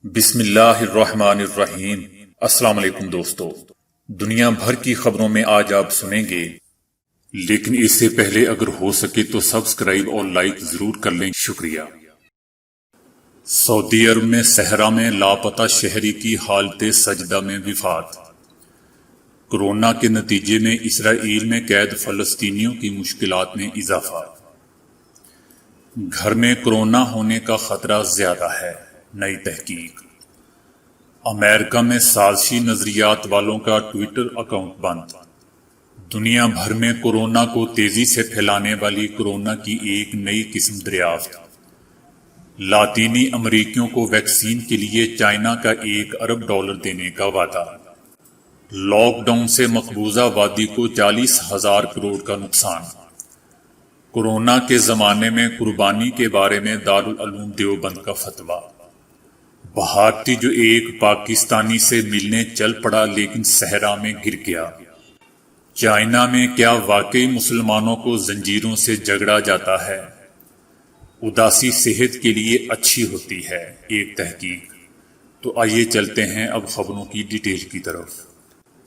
بسم اللہ الرحمن الرحیم۔ السلام علیکم دوستو، دنیا بھر کی خبروں میں آج آپ سنیں گے، لیکن اس سے پہلے اگر ہو سکے تو سبسکرائب اور لائک ضرور کر لیں، شکریہ۔ سعودی عرب میں صحرا میں لاپتہ شہری کی حالت سجدہ میں وفات۔ کورونا کے نتیجے میں اسرائیل میں قید فلسطینیوں کی مشکلات میں اضافہ۔ گھر میں کورونا ہونے کا خطرہ زیادہ ہے، نئی تحقیق۔ امریکہ میں سازشی نظریات والوں کا ٹویٹر اکاؤنٹ بند۔ دنیا بھر میں کورونا کو تیزی سے پھیلانے والی کورونا کی ایک نئی قسم دریافت۔ لاطینی امریکیوں کو ویکسین کے لیے چائنا کا $1 ارب دینے کا وعدہ۔ لاک ڈاؤن سے مقبوضہ وادی کو 40,000 کروڑ کا نقصان۔ کورونا کے زمانے میں قربانی کے بارے میں دارالعلوم دیوبند کا فتویٰ۔ بھارتی جو ایک پاکستانی سے ملنے چل پڑا لیکن صحرا میں گر گیا۔ چائنا میں کیا واقعی مسلمانوں کو زنجیروں سے جگڑا جاتا ہے؟ اداسی صحت کے لیے اچھی ہوتی ہے، ایک تحقیق۔ تو آئیے چلتے ہیں اب خبروں کی ڈیٹیل کی طرف۔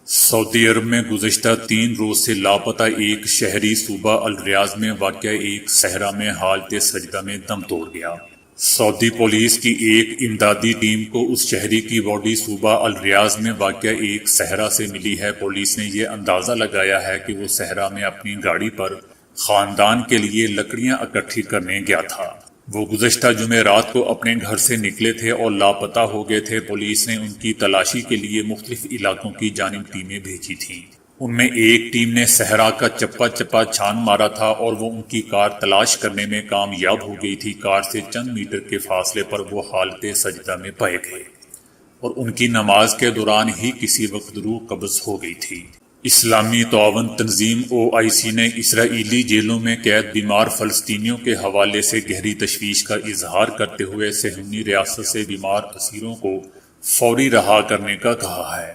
سعودی عرب میں گزشتہ 3 روز سے لاپتہ ایک شہری صوبہ الریاض میں واقع ایک صحرا میں حالت سجدہ میں دم توڑ گیا۔ سعودی پولیس کی ایک امدادی ٹیم کو اس شہری کی باڈی صوبہ الریاض میں واقع ایک صحرا سے ملی ہے۔ پولیس نے یہ اندازہ لگایا ہے کہ وہ صحرا میں اپنی گاڑی پر خاندان کے لیے لکڑیاں اکٹھی کرنے گیا تھا۔ وہ گزشتہ جمعرات کو اپنے گھر سے نکلے تھے اور لاپتہ ہو گئے تھے۔ پولیس نے ان کی تلاشی کے لیے مختلف علاقوں کی جانب ٹیمیں بھیجی تھیں۔ ان میں ایک ٹیم نے صحرا کا چپا چپا چھان مارا تھا اور وہ ان کی کار تلاش کرنے میں کامیاب ہو گئی تھی۔ کار سے چند میٹر کے فاصلے پر وہ حالت سجدہ میں پائے گئے اور ان کی نماز کے دوران ہی کسی وقت روح قبض ہو گئی تھی۔ اسلامی تعاون تنظیم OIC نے اسرائیلی جیلوں میں قید بیمار فلسطینیوں کے حوالے سے گہری تشویش کا اظہار کرتے ہوئے صہیونی ریاست سے بیمار اسیروں کو فوری رہا کرنے کا کہا ہے۔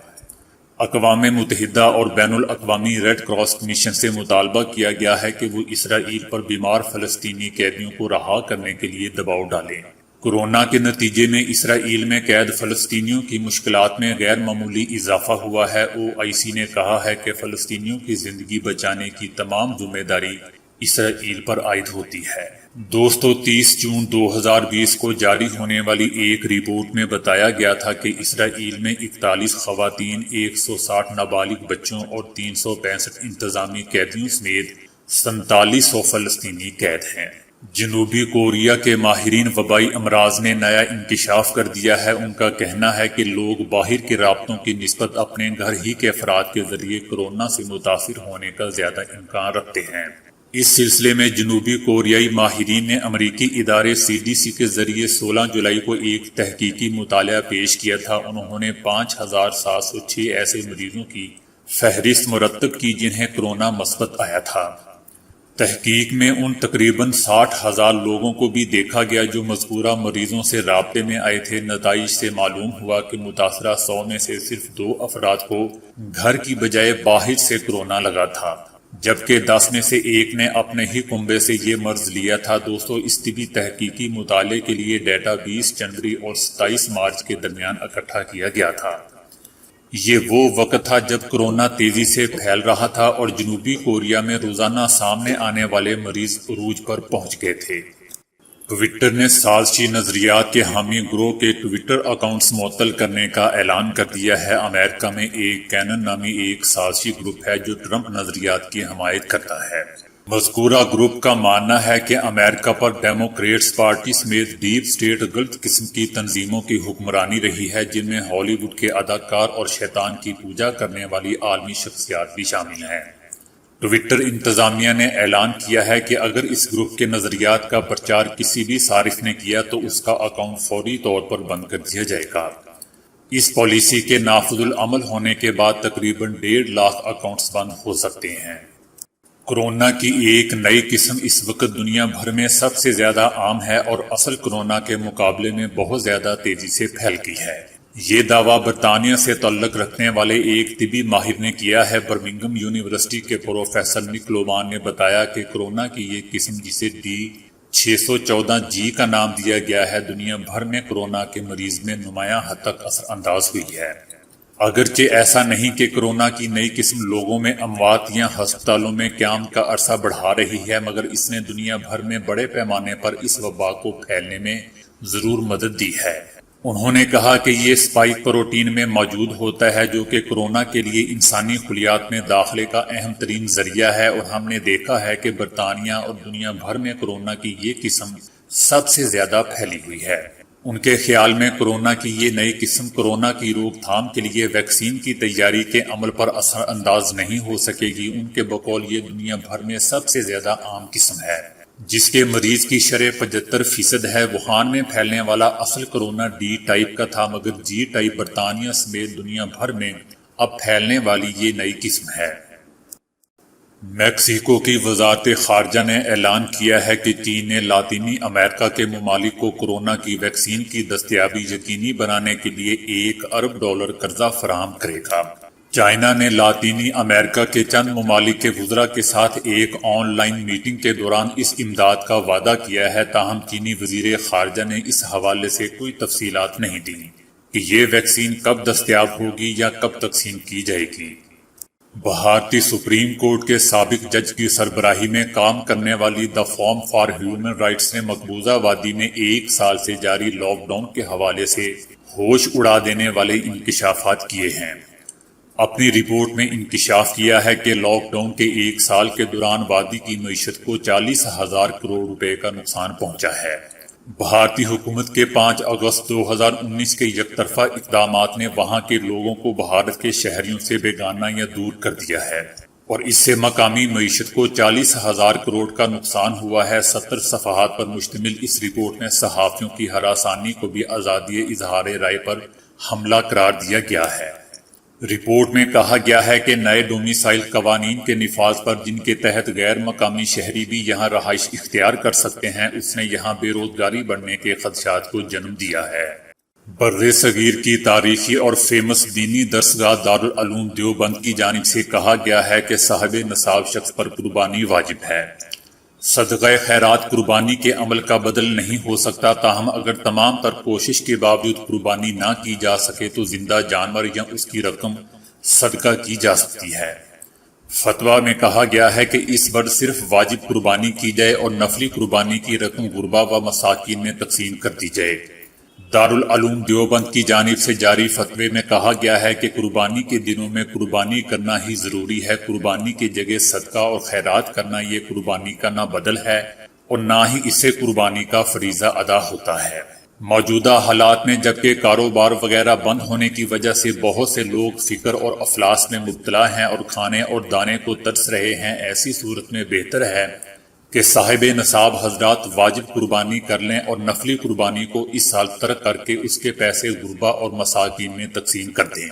اقوام متحدہ اور بین الاقوامی ریڈ کراس کمیشن سے مطالبہ کیا گیا ہے کہ وہ اسرائیل پر بیمار فلسطینی قیدیوں کو رہا کرنے کے لیے دباؤ ڈالیں۔ کورونا کے نتیجے میں اسرائیل میں قید فلسطینیوں کی مشکلات میں غیر معمولی اضافہ ہوا ہے۔ OIC نے کہا ہے کہ فلسطینیوں کی زندگی بچانے کی تمام ذمہ داری اسرائیل پر عائد ہوتی ہے۔ دوستو، 30 جون 2020 کو جاری ہونے والی ایک رپورٹ میں بتایا گیا تھا کہ اسرائیل میں 41 خواتین، 160 نابالغ بچوں اور 365 انتظامی قیدیوں سمیت 4700 فلسطینی قید ہیں۔ جنوبی کوریا کے ماہرین وبائی امراض نے نیا انکشاف کر دیا ہے۔ ان کا کہنا ہے کہ لوگ باہر کے رابطوں کی نسبت اپنے گھر ہی کے افراد کے ذریعے کورونا سے متاثر ہونے کا زیادہ امکان رکھتے ہیں۔ اس سلسلے میں جنوبی کوریائی ماہرین نے امریکی ادارے CDC کے ذریعے 16 جولائی کو ایک تحقیقی مطالعہ پیش کیا تھا۔ انہوں نے 5706 ایسے مریضوں کی فہرست مرتب کی جنہیں کورونا مثبت آیا تھا۔ تحقیق میں ان تقریباً 60,000 لوگوں کو بھی دیکھا گیا جو مذکورہ مریضوں سے رابطے میں آئے تھے۔ نتائج سے معلوم ہوا کہ متاثرہ 100 میں سے صرف 2 افراد کو گھر کی بجائے باہر سے کورونا لگا تھا، جبکہ 10 میں سے 1 نے اپنے ہی کنبے سے یہ مرض لیا تھا۔ دوستو، اس طبی تحقیقی مطالعے کے لیے ڈیٹا 20 جنوری اور 27 مارچ کے درمیان اکٹھا کیا گیا تھا۔ یہ وہ وقت تھا جب کورونا تیزی سے پھیل رہا تھا اور جنوبی کوریا میں روزانہ سامنے آنے والے مریض عروج پر پہنچ گئے تھے۔ ٹویٹر نے سازشی نظریات کے حامی گروہ کے ٹویٹر اکاؤنٹس معطل کرنے کا اعلان کر دیا ہے۔ امریکہ میں ایک کینن نامی ایک سازشی گروپ ہے جو ٹرمپ نظریات کی حمایت کرتا ہے۔ مذکورہ گروپ کا ماننا ہے کہ امریکہ پر ڈیموکریٹس پارٹی سمیت ڈیپ اسٹیٹ غلط قسم کی تنظیموں کی حکمرانی رہی ہے، جن میں ہالی ووڈ کے اداکار اور شیطان کی پوجا کرنے والی عالمی شخصیات بھی شامل ہیں۔ ٹویٹر انتظامیہ نے اعلان کیا ہے کہ اگر اس گروپ کے نظریات کا پرچار کسی بھی صارف نے کیا تو اس کا اکاؤنٹ فوری طور پر بند کر دیا جائے گا۔ اس پالیسی کے نافذ العمل ہونے کے بعد تقریباً 1.5 لاکھ اکاؤنٹس بند ہو سکتے ہیں۔ کورونا کی ایک نئی قسم اس وقت دنیا بھر میں سب سے زیادہ عام ہے اور اصل کورونا کے مقابلے میں بہت زیادہ تیزی سے پھیل گئی ہے۔ یہ دعویٰ برطانیہ سے تعلق رکھنے والے ایک طبی ماہر نے کیا ہے۔ برمنگھم یونیورسٹی کے پروفیسر نک لومان نے بتایا کہ کورونا کی یہ قسم، جسے 614G کا نام دیا گیا ہے، دنیا بھر میں کورونا کے مریض میں نمایاں حد تک اثر انداز ہوئی ہے۔ اگرچہ ایسا نہیں کہ کورونا کی نئی قسم لوگوں میں اموات یا ہسپتالوں میں قیام کا عرصہ بڑھا رہی ہے، مگر اس نے دنیا بھر میں بڑے پیمانے پر اس وبا کو پھیلنے میں ضرور مدد دی ہے۔ انہوں نے کہا کہ یہ اسپائک پروٹین میں موجود ہوتا ہے جو کہ کورونا کے لیے انسانی خلیات میں داخلے کا اہم ترین ذریعہ ہے، اور ہم نے دیکھا ہے کہ برطانیہ اور دنیا بھر میں کورونا کی یہ قسم سب سے زیادہ پھیلی ہوئی ہے۔ ان کے خیال میں کورونا کی یہ نئی قسم کورونا کی روک تھام کے لیے ویکسین کی تیاری کے عمل پر اثر انداز نہیں ہو سکے گی۔ ان کے بقول یہ دنیا بھر میں سب سے زیادہ عام قسم ہے، جس کے مریض کی شرح 75% ہے۔ ووہان میں پھیلنے والا اصل کورونا ڈی ٹائپ کا تھا، مگر جی ٹائپ برطانیہ سمیت دنیا بھر میں اب پھیلنے والی یہ نئی قسم ہے۔ میکسیکو کی وزارت خارجہ نے اعلان کیا ہے کہ چین نے لاطینی امریکہ کے ممالک کو کورونا کی ویکسین کی دستیابی یقینی بنانے کے لیے $1 ارب قرضہ فراہم کرے گا۔ چائنا نے لاطینی امریکہ کے چند ممالک کے وزراء کے ساتھ ایک آن لائن میٹنگ کے دوران اس امداد کا وعدہ کیا ہے، تاہم چینی وزیر خارجہ نے اس حوالے سے کوئی تفصیلات نہیں دی کہ یہ ویکسین کب دستیاب ہوگی یا کب تقسیم کی جائے گی۔ بھارتی سپریم کورٹ کے سابق جج کی سربراہی میں کام کرنے والی دی فورم فار ہیومن رائٹس نے مقبوضہ وادی میں 1 سال سے جاری لاک ڈاؤن کے حوالے سے ہوش اڑا دینے والے انکشافات کیے ہیں۔ اپنی رپورٹ میں انکشاف کیا ہے کہ لاک ڈاؤن کے 1 سال کے دوران وادی کی معیشت کو 40,000 کروڑ روپے کا نقصان پہنچا ہے۔ بھارتی حکومت کے 5 اگست 2019 کے یک طرفہ اقدامات نے وہاں کے لوگوں کو بھارت کے شہریوں سے بیگانہ یا دور کر دیا ہے، اور اس سے مقامی معیشت کو 40,000 کروڑ کا نقصان ہوا ہے۔ 70 صفحات پر مشتمل اس رپورٹ میں صحافیوں کی ہراسانی کو بھی آزادی اظہار رائے پر حملہ قرار دیا گیا ہے۔ رپورٹ میں کہا گیا ہے کہ نئے ڈومیسائل قوانین کے نفاذ پر، جن کے تحت غیر مقامی شہری بھی یہاں رہائش اختیار کر سکتے ہیں، اس نے یہاں بے روزگاری بڑھنے کے خدشات کو جنم دیا ہے۔ بر صغیر کی تاریخی اور فیمس دینی درسگاہ دارالعلوم دیوبند کی جانب سے کہا گیا ہے کہ صاحب نصاب شخص پر قربانی واجب ہے۔ صدقہ خیرات قربانی کے عمل کا بدل نہیں ہو سکتا، تاہم اگر تمام تر کوشش کے باوجود قربانی نہ کی جا سکے تو زندہ جانور یا اس کی رقم صدقہ کی جا سکتی ہے۔ فتویٰ میں کہا گیا ہے کہ اس بار صرف واجب قربانی کی جائے اور نفلی قربانی کی رقم غربا و مساکین میں تقسیم کر دی جائے۔ دارالعلوم دیوبند کی جانب سے جاری فتوے میں کہا گیا ہے کہ قربانی کے دنوں میں قربانی کرنا ہی ضروری ہے۔ قربانی کی جگہ صدقہ اور خیرات کرنا یہ قربانی کا نہ بدل ہے اور نہ ہی اس سے قربانی کا فریضہ ادا ہوتا ہے۔ موجودہ حالات میں جبکہ کاروبار وغیرہ بند ہونے کی وجہ سے بہت سے لوگ فکر اور افلاس میں مبتلا ہیں اور کھانے اور دانے کو ترس رہے ہیں، ایسی صورت میں بہتر ہے کہ صاحب نصاب حضرات واجب قربانی کر لیں اور نفلی قربانی کو اس سال ترک کر کے اس کے پیسے غربا اور مساکین میں تقسیم کر دیں۔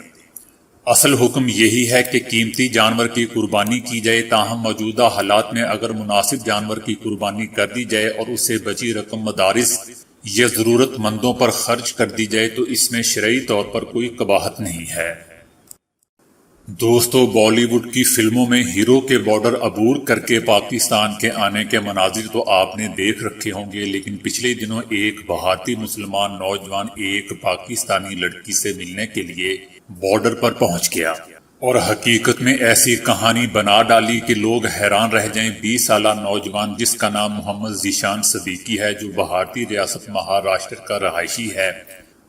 اصل حکم یہی ہے کہ قیمتی جانور کی قربانی کی جائے، تاہم موجودہ حالات میں اگر مناسب جانور کی قربانی کر دی جائے اور اس سے بچی رقم مدارس یا ضرورت مندوں پر خرچ کر دی جائے تو اس میں شرعی طور پر کوئی قباحت نہیں ہے۔ دوستو، بالی ووڈ کی فلموں میں ہیرو کے بارڈر عبور کر کے پاکستان کے آنے کے مناظر تو آپ نے دیکھ رکھے ہوں گے، لیکن پچھلے دنوں ایک بھارتی مسلمان نوجوان ایک پاکستانی لڑکی سے ملنے کے لیے بارڈر پر پہنچ گیا اور حقیقت میں ایسی کہانی بنا ڈالی کہ لوگ حیران رہ جائیں۔ 20 سالہ نوجوان جس کا نام محمد ذیشان صدیقی ہے، جو بھارتی ریاست مہاراشٹر کا رہائشی ہے،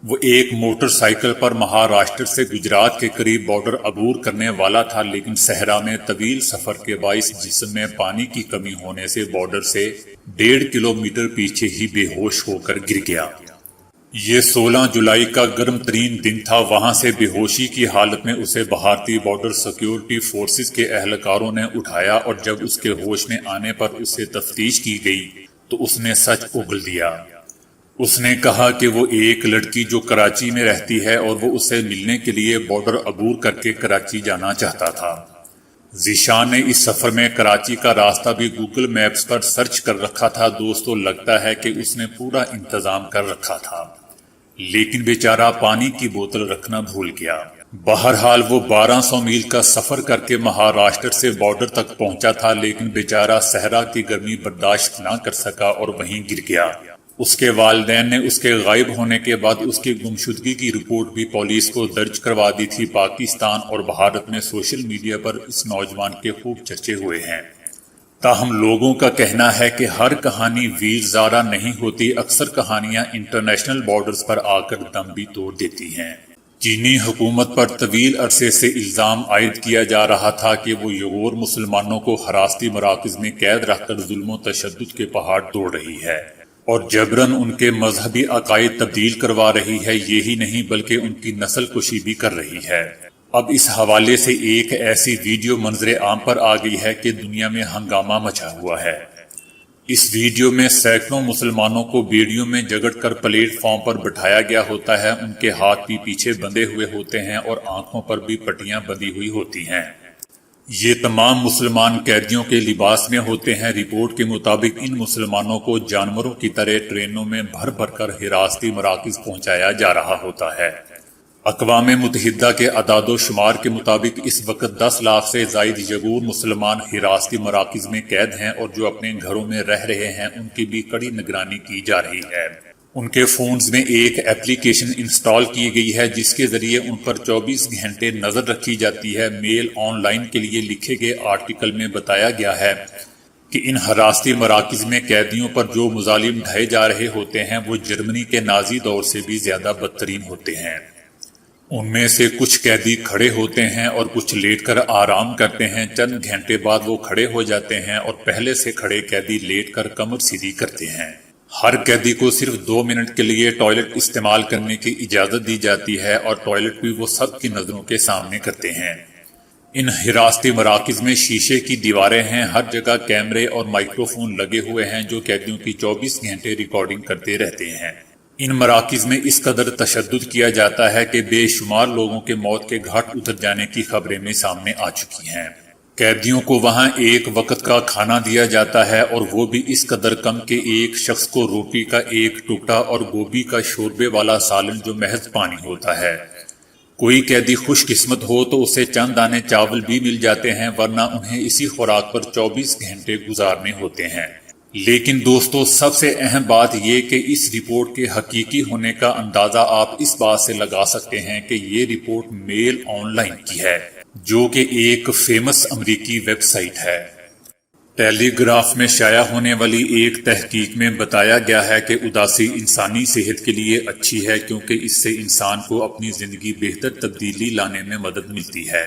وہ ایک موٹر سائیکل پر مہاراشٹر سے گجرات کے قریب بارڈر عبور کرنے والا تھا، لیکن صحرا میں طویل سفر کے باعث جسم میں پانی کی کمی ہونے سے بارڈر سے 1.5 کلومیٹر پیچھے ہی بے ہوش ہو کر گر گیا۔ یہ 16 جولائی کا گرم ترین دن تھا۔ وہاں سے بے ہوشی کی حالت میں اسے بھارتی بارڈر سیکیورٹی فورسز کے اہلکاروں نے اٹھایا اور جب اس کے ہوش میں آنے پر اس سے تفتیش کی گئی تو اس نے سچ اگل دیا۔ اس نے کہا کہ وہ ایک لڑکی جو کراچی میں رہتی ہے اور وہ اسے ملنے کے لیے بارڈر عبور کر کے کراچی جانا چاہتا تھا۔ ذیشان نے اس سفر میں کراچی کا راستہ بھی گوگل میپس پر سرچ کر رکھا تھا۔ دوستو، لگتا ہے کہ اس نے پورا انتظام کر رکھا تھا، لیکن بیچارہ پانی کی بوتل رکھنا بھول گیا۔ بہرحال وہ 1200 میل کا سفر کر کے مہاراشٹر سے بارڈر تک پہنچا تھا، لیکن بیچارہ صحرا کی گرمی برداشت نہ کر سکا اور وہیں گر گیا۔ اس کے والدین نے اس کے غائب ہونے کے بعد اس کی گمشدگی کی رپورٹ بھی پولیس کو درج کروا دی تھی۔ پاکستان اور بھارت میں سوشل میڈیا پر اس نوجوان کے خوب چرچے ہوئے ہیں۔ تاہم لوگوں کا کہنا ہے کہ ہر کہانی ویر زارا نہیں ہوتی، اکثر کہانیاں انٹرنیشنل بارڈرز پر آ کر دم بھی توڑ دیتی ہیں۔ چینی حکومت پر طویل عرصے سے الزام عائد کیا جا رہا تھا کہ وہ یغور مسلمانوں کو حراستی مراکز میں قید رکھ کر ظلم و تشدد کے پہاڑ توڑ رہی ہے اور جبراً ان کے مذہبی عقائد تبدیل کروا رہی ہے۔ یہی نہیں بلکہ ان کی نسل کشی بھی کر رہی ہے۔ اب اس حوالے سے ایک ایسی ویڈیو منظر عام پر آ گئی ہے کہ دنیا میں ہنگامہ مچا ہوا ہے۔ اس ویڈیو میں سینکڑوں مسلمانوں کو بیڑیوں میں جگڑ کر پلیٹ فارم پر بٹھایا گیا ہوتا ہے۔ ان کے ہاتھ بھی پیچھے بندھے ہوئے ہوتے ہیں اور آنکھوں پر بھی پٹیاں بندھی ہوئی ہوتی ہیں۔ یہ تمام مسلمان قیدیوں کے لباس میں ہوتے ہیں۔ رپورٹ کے مطابق ان مسلمانوں کو جانوروں کی طرح ٹرینوں میں بھر بھر کر حراستی مراکز پہنچایا جا رہا ہوتا ہے۔ اقوام متحدہ کے اعداد و شمار کے مطابق اس وقت 10 لاکھ سے زائد یغور مسلمان حراستی مراکز میں قید ہیں اور جو اپنے گھروں میں رہ رہے ہیں ان کی بھی کڑی نگرانی کی جا رہی ہے۔ ان کے فونز میں ایک ایپلیکیشن انسٹال کی گئی ہے جس کے ذریعے ان پر 24 گھنٹے نظر رکھی جاتی ہے۔ میل آن لائن کے لیے لکھے گئے آرٹیکل میں بتایا گیا ہے کہ ان حراستی مراکز میں قیدیوں پر جو مظالم ڈھائے جا رہے ہوتے ہیں وہ جرمنی کے نازی دور سے بھی زیادہ بدترین ہوتے ہیں۔ ان میں سے کچھ قیدی کھڑے ہوتے ہیں اور کچھ لیٹ کر آرام کرتے ہیں۔ چند گھنٹے بعد وہ کھڑے ہو جاتے ہیں اور پہلے سے کھڑے قیدی لیٹ کر کمر سیدھی کرتے ہیں۔ ہر قیدی کو صرف 2 منٹ کے لیے ٹوائلٹ استعمال کرنے کی اجازت دی جاتی ہے اور ٹوائلٹ بھی وہ سب کی نظروں کے سامنے کرتے ہیں۔ ان حراستی مراکز میں شیشے کی دیواریں ہیں، ہر جگہ کیمرے اور مائکروفون لگے ہوئے ہیں جو قیدیوں کی 24 گھنٹے ریکارڈنگ کرتے رہتے ہیں۔ ان مراکز میں اس قدر تشدد کیا جاتا ہے کہ بے شمار لوگوں کے موت کے گھاٹ اتر جانے کی خبریں بھی سامنے آ چکی ہیں۔ قیدیوں کو وہاں ایک وقت کا کھانا دیا جاتا ہے اور وہ بھی اس قدر کم کہ ایک شخص کو روٹی کا ایک ٹکڑا اور گوبھی کا شوربے والا سالن جو محض پانی ہوتا ہے۔ کوئی قیدی خوش قسمت ہو تو اسے چند دانے چاول بھی مل جاتے ہیں، ورنہ انہیں اسی خوراک پر 24 گھنٹے گزارنے ہوتے ہیں۔ لیکن دوستو، سب سے اہم بات یہ کہ اس رپورٹ کے حقیقی ہونے کا اندازہ آپ اس بات سے لگا سکتے ہیں کہ یہ رپورٹ میل آن لائن کی ہے، جو کہ ایک فیمس امریکی ویب سائٹ ہے۔ ٹیلی گراف میں شائع ہونے والی ایک تحقیق میں بتایا گیا ہے کہ اداسی انسانی صحت کے لیے اچھی ہے کیونکہ اس سے انسان کو اپنی زندگی بہتر تبدیلی لانے میں مدد ملتی ہے۔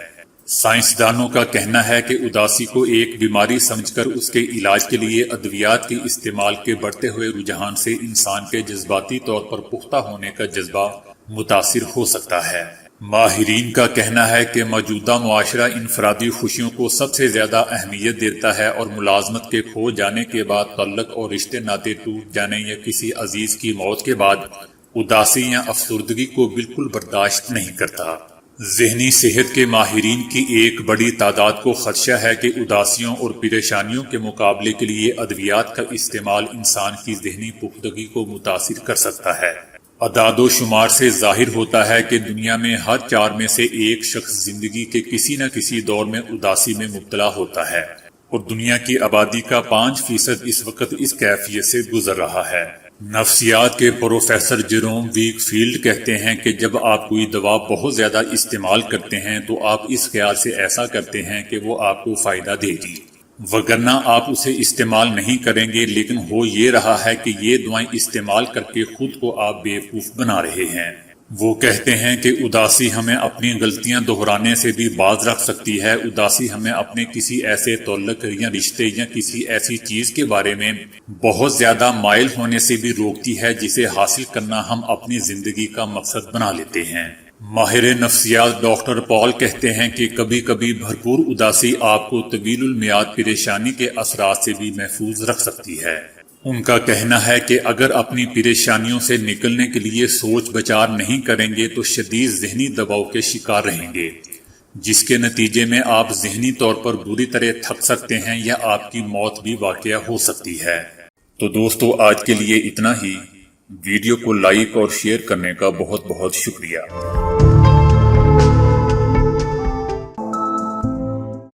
سائنسدانوں کا کہنا ہے کہ اداسی کو ایک بیماری سمجھ کر اس کے علاج کے لیے ادویات کے استعمال کے بڑھتے ہوئے رجحان سے انسان کے جذباتی طور پر پختہ ہونے کا جذبہ متاثر ہو سکتا ہے۔ ماہرین کا کہنا ہے کہ موجودہ معاشرہ انفرادی خوشیوں کو سب سے زیادہ اہمیت دیتا ہے اور ملازمت کے کھو جانے کے بعد تعلق اور رشتے ناطے ٹوٹ جانے یا کسی عزیز کی موت کے بعد اداسی یا افسردگی کو بالکل برداشت نہیں کرتا۔ ذہنی صحت کے ماہرین کی ایک بڑی تعداد کو خدشہ ہے کہ اداسیوں اور پریشانیوں کے مقابلے کے لیے ادویات کا استعمال انسان کی ذہنی پختگی کو متاثر کر سکتا ہے۔ اعداد و شمار سے ظاہر ہوتا ہے کہ دنیا میں ہر 4 میں سے ایک شخص زندگی کے کسی نہ کسی دور میں اداسی میں مبتلا ہوتا ہے اور دنیا کی آبادی کا 5% اس وقت اس کیفیت سے گزر رہا ہے۔ نفسیات کے پروفیسر جیروم ویک فیلڈ کہتے ہیں کہ جب آپ کوئی دوا بہت زیادہ استعمال کرتے ہیں تو آپ اس خیال سے ایسا کرتے ہیں کہ وہ آپ کو فائدہ دے گی، وگرنہ آپ اسے استعمال نہیں کریں گے، لیکن ہو یہ رہا ہے کہ یہ دوائیں استعمال کر کے خود کو آپ بیوقوف بنا رہے ہیں۔ وہ کہتے ہیں کہ اداسی ہمیں اپنی غلطیاں دہرانے سے بھی باز رکھ سکتی ہے۔ اداسی ہمیں اپنے کسی ایسے تعلق یا رشتے یا کسی ایسی چیز کے بارے میں بہت زیادہ مائل ہونے سے بھی روکتی ہے جسے حاصل کرنا ہم اپنی زندگی کا مقصد بنا لیتے ہیں۔ ماہر نفسیات ڈاکٹر پال کہتے ہیں کہ کبھی کبھی بھرپور اداسی آپ کو طویل المیعاد پریشانی کے اثرات سے بھی محفوظ رکھ سکتی ہے۔ ان کا کہنا ہے کہ اگر اپنی پریشانیوں سے نکلنے کے لیے سوچ بچار نہیں کریں گے تو شدید ذہنی دباؤ کے شکار رہیں گے، جس کے نتیجے میں آپ ذہنی طور پر بری طرح تھک سکتے ہیں یا آپ کی موت بھی واقع ہو سکتی ہے۔ تو دوستو، آج کے لیے اتنا ہی۔ ویڈیو کو لائک اور شیئر کرنے کا بہت بہت شکریہ۔